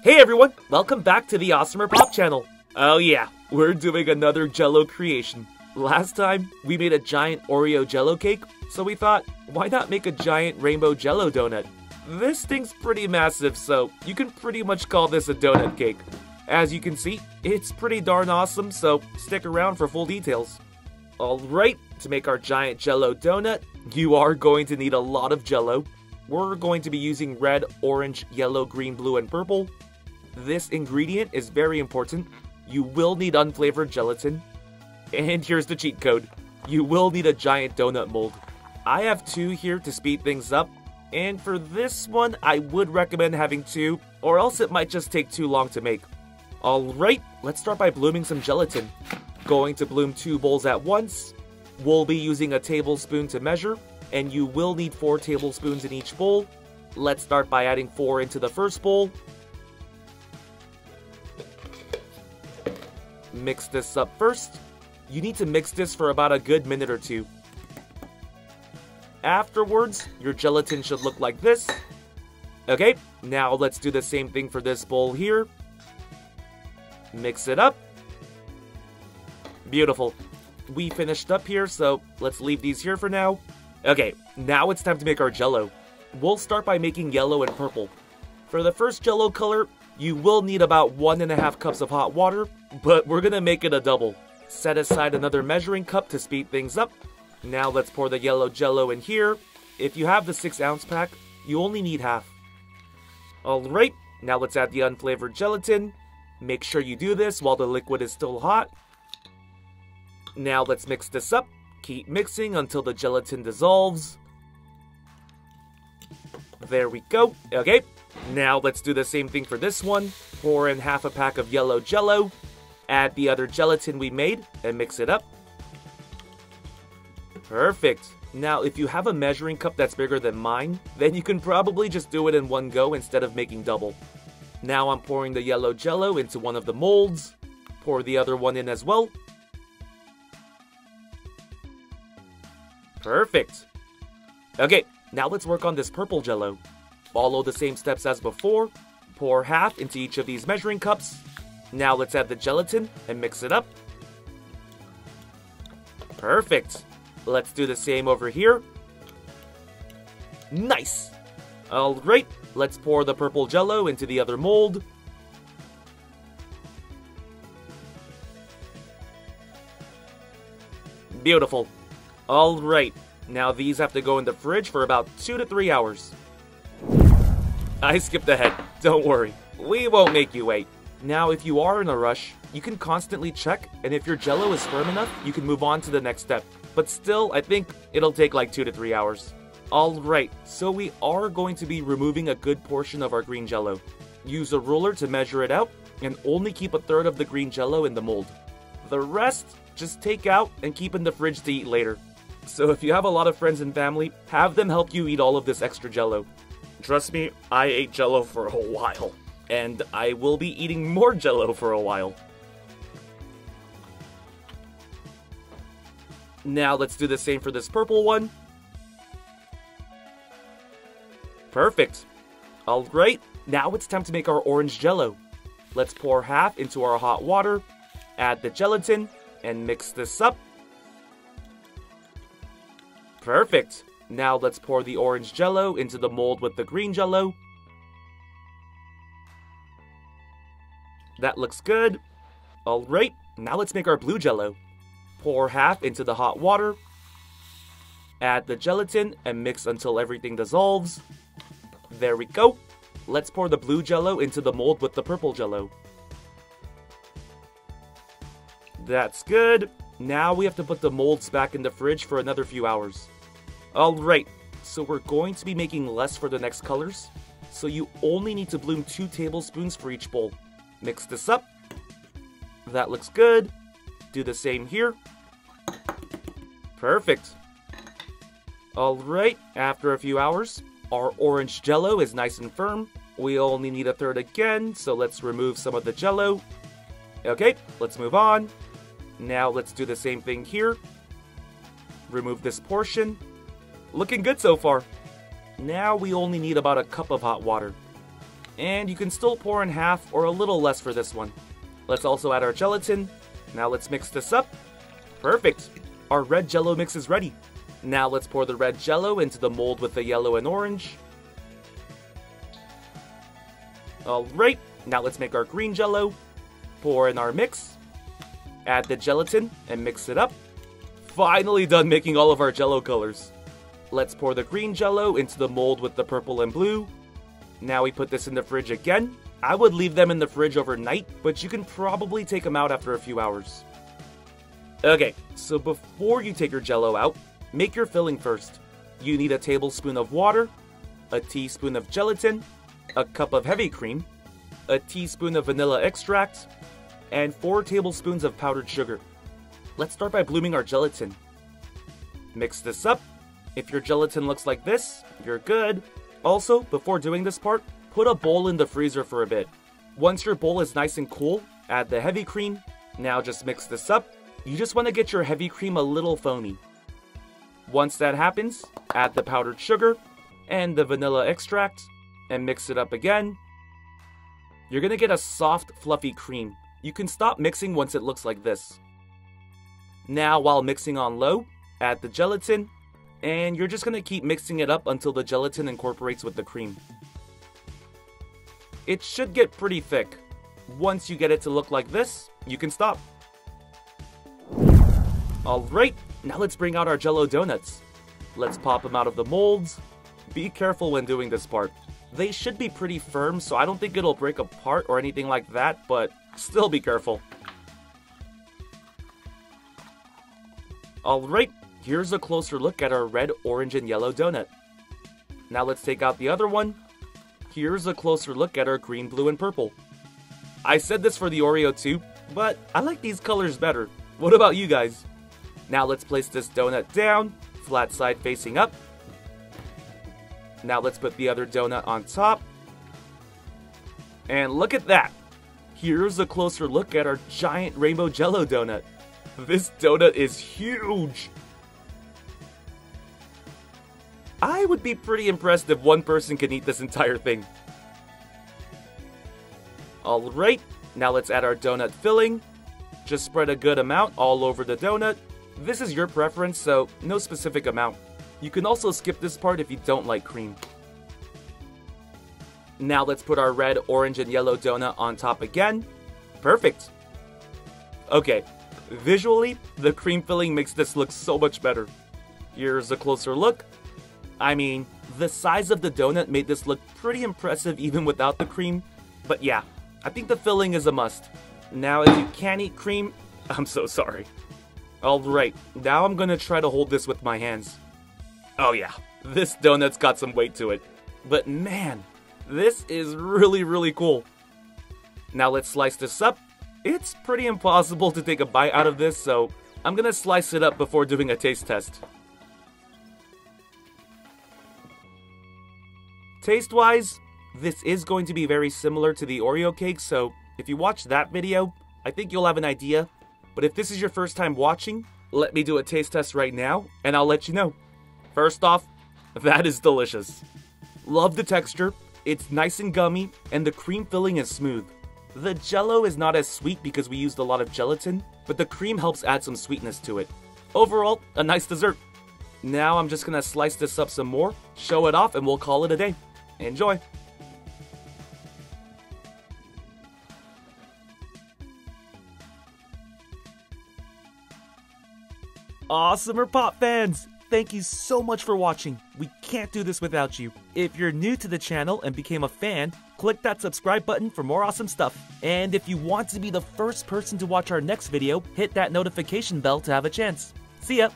Hey everyone, welcome back to the AWESMR Pop channel. Oh yeah, we're doing another Jello creation. Last time, we made a giant Oreo Jello cake, so we thought, why not make a giant rainbow Jello donut? This thing's pretty massive, so you can pretty much call this a donut cake. As you can see, it's pretty darn awesome, so stick around for full details. Alright, to make our giant Jello donut, you are going to need a lot of Jello. We're going to be using red, orange, yellow, green, blue, and purple. This ingredient is very important. You will need unflavored gelatin. And here's the cheat code. You will need a giant donut mold. I have 2 here to speed things up. And for this one, I would recommend having 2, or else it might just take too long to make. Alright, let's start by blooming some gelatin. Going to bloom 2 bowls at once. We'll be using a tablespoon to measure, and you will need 4 tablespoons in each bowl. Let's start by adding 4 into the first bowl. Mix this up first. You need to mix this for about a good minute or 2. Afterwards, your gelatin should look like this. Okay, now let's do the same thing for this bowl here. Mix it up. Beautiful. We finished up here, so let's leave these here for now. Okay, now it's time to make our Jello. We'll start by making yellow and purple. For the first Jello color, you will need about 1.5 cups of hot water, but we're gonna make it a double. Set aside another measuring cup to speed things up. Now let's pour the yellow Jello in here. If you have the 6-ounce pack, you only need half. Alright, now let's add the unflavored gelatin. Make sure you do this while the liquid is still hot. Now let's mix this up. Keep mixing until the gelatin dissolves. There we go. Okay, now let's do the same thing for this one. Pour in half a pack of yellow Jello. Add the other gelatin we made and mix it up. Perfect. Now, if you have a measuring cup that's bigger than mine, then you can probably just do it in one go instead of making double. Now I'm pouring the yellow Jello into one of the molds. Pour the other one in as well. Perfect. Okay, now let's work on this purple Jello. Follow the same steps as before. Pour half into each of these measuring cups. Now let's add the gelatin and mix it up. Perfect. Let's do the same over here. Nice! Alright, let's pour the purple Jello into the other mold. Beautiful. Alright, now these have to go in the fridge for about 2 to 3 hours. I skipped ahead, don't worry. We won't make you wait. Now, if you are in a rush, you can constantly check, and if your Jello is firm enough, you can move on to the next step. But still, I think it'll take like 2 to 3 hours. Alright, so we are going to be removing a good portion of our green Jello. Use a ruler to measure it out, and only keep 1/3 of the green Jello in the mold. The rest, just take out and keep in the fridge to eat later. So if you have a lot of friends and family, have them help you eat all of this extra Jello. Trust me, I ate Jello for a while. And I will be eating more Jello for a while. Now let's do the same for this purple one. Perfect. Alright, now it's time to make our orange Jello. Let's pour half into our hot water, add the gelatin, and mix this up. Perfect. Now let's pour the orange Jello into the mold with the green Jello. That looks good. Alright, now let's make our blue Jello. Pour half into the hot water. Add the gelatin and mix until everything dissolves. There we go. Let's pour the blue Jello into the mold with the purple Jello. That's good. Now we have to put the molds back in the fridge for another few hours. Alright, so we're going to be making less for the next colors. So you only need to bloom 2 tablespoons for each bowl. Mix this up. That looks good. Do the same here. Perfect. Alright, after a few hours, our orange Jello is nice and firm. We only need 1/3 again, so let's remove some of the Jello. Okay, let's move on. Now let's do the same thing here. Remove this portion. Looking good so far. Now we only need about a cup of hot water. And you can still pour in half or a little less for this one. Let's also add our gelatin. Now let's mix this up. Perfect! Our red jello mix is ready. Now let's pour the red jello into the mold with the yellow and orange. Alright, now let's make our green jello. Pour in our mix. Add the gelatin and mix it up. Finally done making all of our jello colors. Let's pour the green jello into the mold with the purple and blue. Now we put this in the fridge again. I would leave them in the fridge overnight, but you can probably take them out after a few hours. Okay, so before you take your jello out, make your filling first. You need a tablespoon of water, a teaspoon of gelatin, a cup of heavy cream, a teaspoon of vanilla extract, and 4 tablespoons of powdered sugar. Let's start by blooming our gelatin. Mix this up. If your gelatin looks like this, you're good. Also, before doing this part, put a bowl in the freezer for a bit. Once your bowl is nice and cool, add the heavy cream. Now just mix this up. You just want to get your heavy cream a little foamy. Once that happens, add the powdered sugar and the vanilla extract and mix it up again. You're going to get a soft, fluffy cream. You can stop mixing once it looks like this. Now, while mixing on low, add the gelatin, and you're just going to keep mixing it up until the gelatin incorporates with the cream. It should get pretty thick. Once you get it to look like this, you can stop. Alright, now let's bring out our Jell-O donuts. Let's pop them out of the molds. Be careful when doing this part. They should be pretty firm, so I don't think it'll break apart or anything like that, but still be careful. Alright, here's a closer look at our red, orange, and yellow donut. Now let's take out the other one. Here's a closer look at our green, blue, and purple. I said this for the Oreo too, but I like these colors better. What about you guys? Now let's place this donut down, flat side facing up. Now let's put the other donut on top. And look at that! Here's a closer look at our giant rainbow Jell-O donut. This donut is huge! I would be pretty impressed if one person could eat this entire thing. Alright, now let's add our donut filling. Just spread a good amount all over the donut. This is your preference, so no specific amount. You can also skip this part if you don't like cream. Now let's put our red, orange, and yellow donut on top again. Perfect! Okay, visually, the cream filling makes this look so much better. Here's a closer look. I mean, the size of the donut made this look pretty impressive even without the cream. But yeah, I think the filling is a must. Now if you can't eat cream, I'm so sorry. Alright, now I'm gonna try to hold this with my hands. Oh yeah, this donut's got some weight to it. But man, this is really cool. Now let's slice this up. It's pretty impossible to take a bite out of this, so I'm gonna slice it up before doing a taste test. Taste-wise, this is going to be very similar to the Oreo cake, so if you watch that video, I think you'll have an idea. But if this is your first time watching, let me do a taste test right now, and I'll let you know. First off, that is delicious. Love the texture, it's nice and gummy, and the cream filling is smooth. The Jell-O is not as sweet because we used a lot of gelatin, but the cream helps add some sweetness to it. Overall, a nice dessert. Now I'm just gonna slice this up some more, show it off, and we'll call it a day. Enjoy! AWESMR Pop fans! Thank you so much for watching. We can't do this without you. If you're new to the channel and became a fan, click that subscribe button for more awesome stuff. And if you want to be the first person to watch our next video, hit that notification bell to have a chance. See ya!